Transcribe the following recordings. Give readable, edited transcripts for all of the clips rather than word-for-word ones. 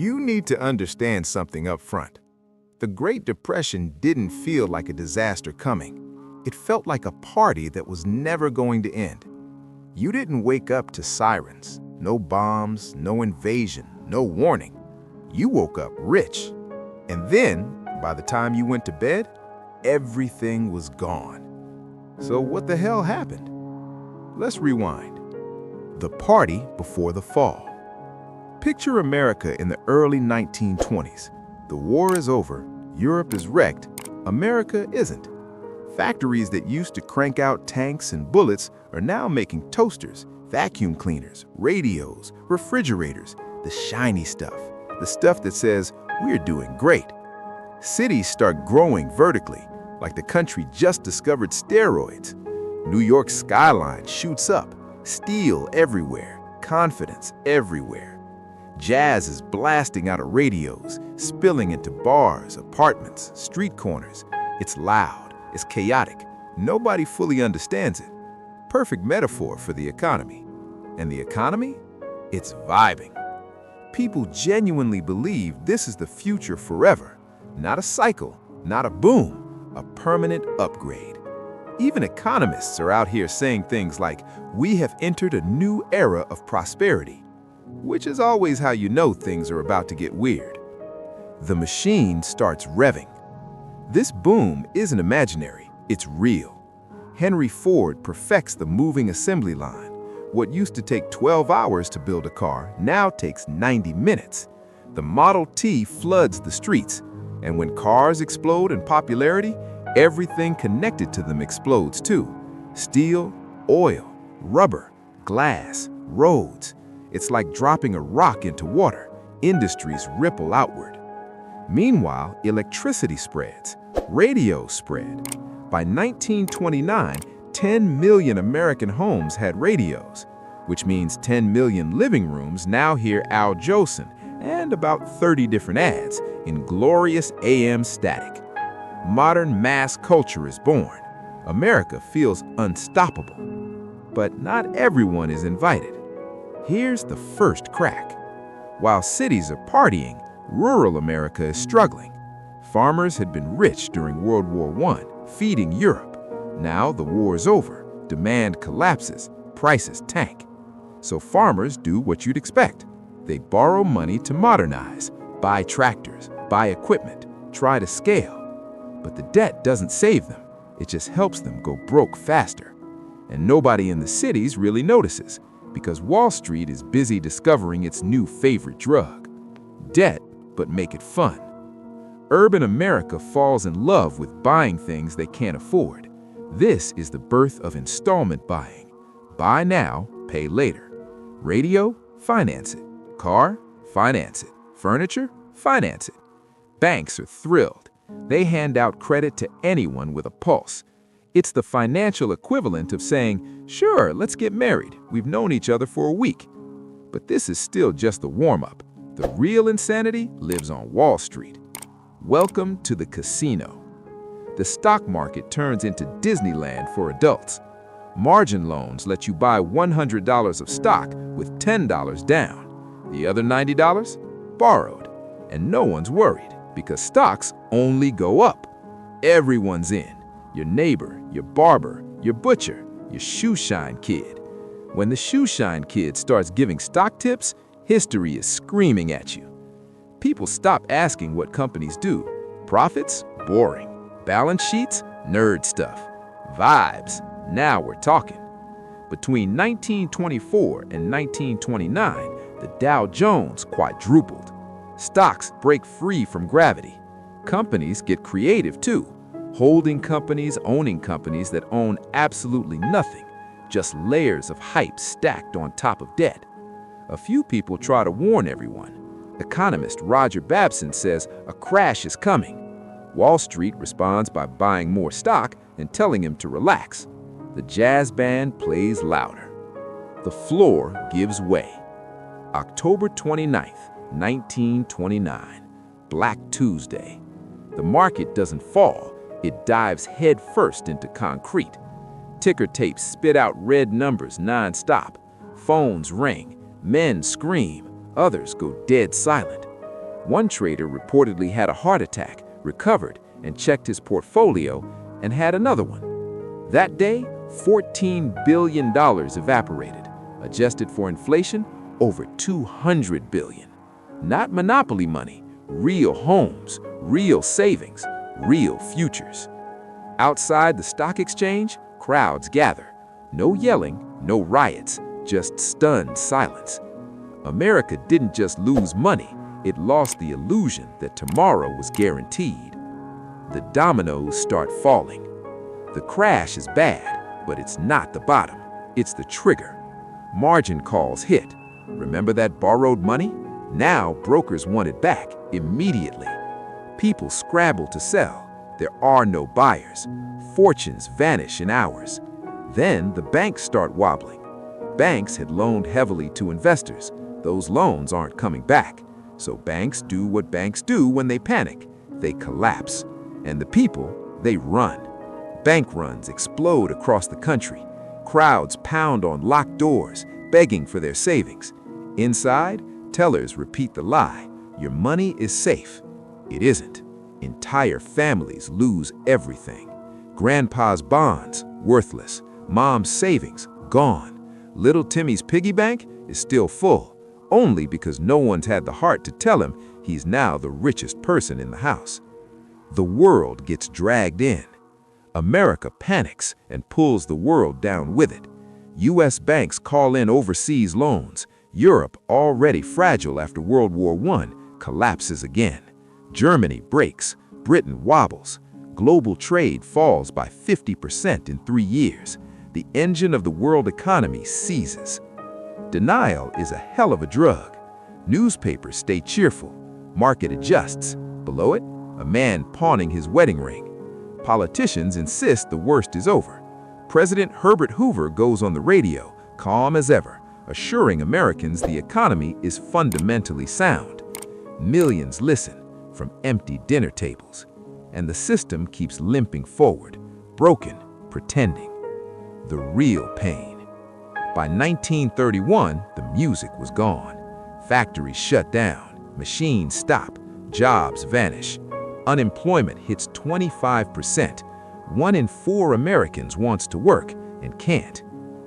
You need to understand something up front. The Great Depression didn't feel like a disaster coming. It felt like a party that was never going to end. You didn't wake up to sirens, no bombs, no invasion, no warning. You woke up rich. And then, by the time you went to bed, everything was gone. So what the hell happened? Let's rewind. The party before the fall. Picture America in the early 1920s. The war is over, Europe is wrecked, America isn't. Factories that used to crank out tanks and bullets are now making toasters, vacuum cleaners, radios, refrigerators, the shiny stuff, the stuff that says, "We're doing great." Cities start growing vertically, like the country just discovered steroids. New York's skyline shoots up, steel everywhere, confidence everywhere. Jazz is blasting out of radios, spilling into bars, apartments, street corners. It's loud, it's chaotic. Nobody fully understands it. Perfect metaphor for the economy. And the economy? It's vibing. People genuinely believe this is the future forever. Not a cycle, not a boom, a permanent upgrade. Even economists are out here saying things like, "We have entered a new era of prosperity," which is always how you know things are about to get weird. The machine starts revving. This boom isn't imaginary, it's real. Henry Ford perfects the moving assembly line. What used to take 12 hours to build a car now takes 90 minutes. The Model T floods the streets, and when cars explode in popularity, everything connected to them explodes too. Steel, oil, rubber, glass, roads. It's like dropping a rock into water. Industries ripple outward. Meanwhile, electricity spreads. Radios spread. By 1929, 10 million American homes had radios, which means 10 million living rooms now hear Al Jolson and about 30 different ads in glorious AM static. Modern mass culture is born. America feels unstoppable. But not everyone is invited. Here's the first crack. While cities are partying, rural America is struggling. Farmers had been rich during World War I, feeding Europe. Now the war's over, demand collapses, prices tank. So farmers do what you'd expect. They borrow money to modernize, buy tractors, buy equipment, try to scale. But the debt doesn't save them. It just helps them go broke faster. And nobody in the cities really notices, because Wall Street is busy discovering its new favorite drug. Debt, but make it fun. Urban America falls in love with buying things they can't afford. This is the birth of installment buying. Buy now, pay later. Radio? Finance it. Car? Finance it. Furniture? Finance it. Banks are thrilled. They hand out credit to anyone with a pulse. It's the financial equivalent of saying, "Sure, let's get married. We've known each other for a week." But this is still just the warm-up. The real insanity lives on Wall Street. Welcome to the casino. The stock market turns into Disneyland for adults. Margin loans let you buy $100 of stock with $10 down. The other $90? Borrowed. And no one's worried, because stocks only go up. Everyone's in. Your neighbor, your barber, your butcher, your shoe shine kid. When the shoe shine kid starts giving stock tips, history is screaming at you. People stop asking what companies do. Profits? Boring. Balance sheets? Nerd stuff. Vibes? Now we're talking. Between 1924 and 1929, the Dow Jones quadrupled. Stocks break free from gravity. Companies get creative too. Holding companies, owning companies that own absolutely nothing. Just layers of hype stacked on top of debt. A few people try to warn everyone. Economist Roger Babson says a crash is coming. Wall Street responds by buying more stock and telling him to relax. The jazz band plays louder. The floor gives way. October 29th, 1929, Black Tuesday. The market doesn't fall, it dives headfirst into concrete. Ticker tapes spit out red numbers nonstop. Phones ring, men scream, others go dead silent. One trader reportedly had a heart attack, recovered, and checked his portfolio, and had another one. That day, $14 billion evaporated. Adjusted for inflation, over $200 billion. Not monopoly money, real homes, real savings, real futures. Outside the stock exchange, crowds gather. No yelling, no riots, just stunned silence. America didn't just lose money, it lost the illusion that tomorrow was guaranteed. The dominoes start falling. The crash is bad, but it's not the bottom, it's the trigger. Margin calls hit. Remember that borrowed money? Now brokers want it back immediately. People scramble to sell. There are no buyers. Fortunes vanish in hours. Then the banks start wobbling. Banks had loaned heavily to investors. Those loans aren't coming back. So banks do what banks do when they panic. They collapse. And the people, they run. Bank runs explode across the country. Crowds pound on locked doors, begging for their savings. Inside, tellers repeat the lie. Your money is safe. It isn't. Entire families lose everything. Grandpa's bonds, worthless. Mom's savings, gone. Little Timmy's piggy bank is still full, only because no one's had the heart to tell him he's now the richest person in the house. The world gets dragged in. America panics and pulls the world down with it. U.S. banks call in overseas loans. Europe, already fragile after World War I, collapses again. Germany breaks. Britain wobbles. Global trade falls by 50% in 3 years. The engine of the world economy seizes. Denial is a hell of a drug. Newspapers stay cheerful. Market adjusts. Below it, a man pawning his wedding ring. Politicians insist the worst is over. President Herbert Hoover goes on the radio, calm as ever, assuring Americans the economy is fundamentally sound. Millions listen from empty dinner tables. And the system keeps limping forward, broken, pretending. The real pain. By 1931, the music was gone. Factories shut down, machines stop, jobs vanish. Unemployment hits 25%. 1 in 4 Americans wants to work and can't.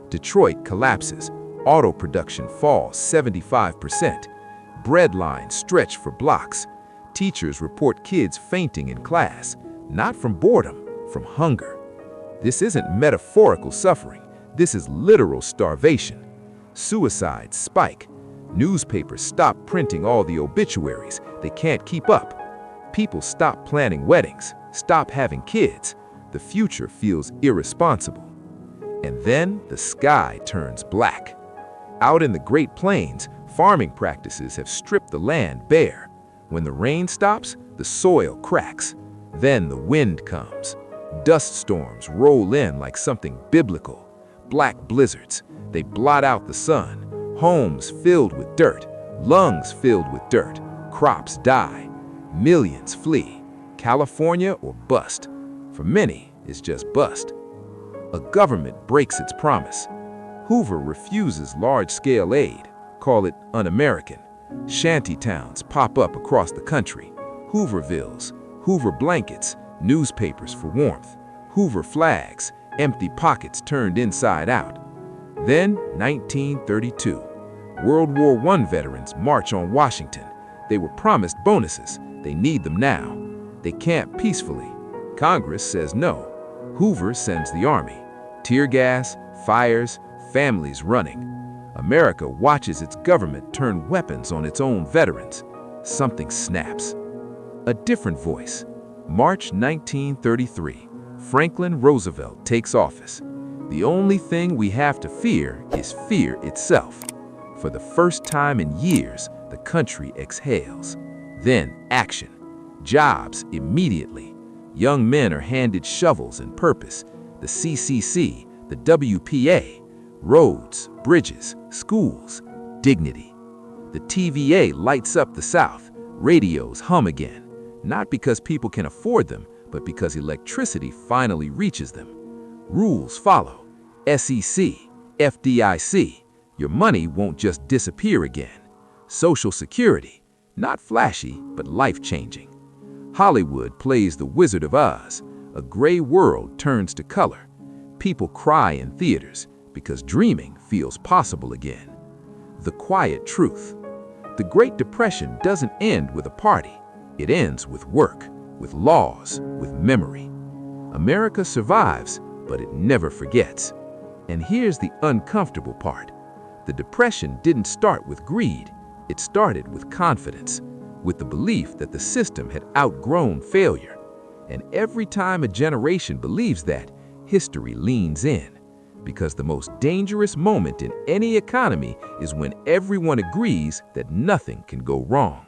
Detroit collapses. Auto production falls 75%. Breadlines stretch for blocks. Teachers report kids fainting in class, not from boredom, from hunger. This isn't metaphorical suffering. This is literal starvation. Suicides spike. Newspapers stop printing all the obituaries. They can't keep up. People stop planning weddings, stop having kids. The future feels irresponsible. And then the sky turns black. Out in the Great Plains, farming practices have stripped the land bare. When the rain stops, the soil cracks. Then the wind comes. Dust storms roll in like something biblical. Black blizzards, they blot out the sun. Homes filled with dirt, lungs filled with dirt. Crops die. Millions flee. California or bust. For many, it's just bust. A government breaks its promise. Hoover refuses large-scale aid. Call it un-American. Shanty towns pop up across the country. Hoovervilles, Hoover blankets, newspapers for warmth. Hoover flags, empty pockets turned inside out. Then, 1932. World War I veterans march on Washington. They were promised bonuses. They need them now. They camp peacefully. Congress says no. Hoover sends the army. Tear gas, fires, families running. America watches its government turn weapons on its own veterans. Something snaps. A different voice. March 1933. Franklin Roosevelt takes office. The only thing we have to fear is fear itself. For the first time in years, the country exhales. Then action. Jobs immediately. Young men are handed shovels and purpose. The CCC, the WPA, roads, bridges, schools, dignity. The TVA lights up the South. Radios hum again. Not because people can afford them, but because electricity finally reaches them. Rules follow. SEC, FDIC. Your money won't just disappear again. Social Security. Not flashy, but life-changing. Hollywood plays the Wizard of Oz. A gray world turns to color. People cry in theaters because dreaming feels possible again. The quiet truth. The Great Depression doesn't end with a party. It ends with work, with laws, with memory. America survives, but it never forgets. And here's the uncomfortable part. The Depression didn't start with greed. It started with confidence, with the belief that the system had outgrown failure. And every time a generation believes that, history leans in. Because the most dangerous moment in any economy is when everyone agrees that nothing can go wrong.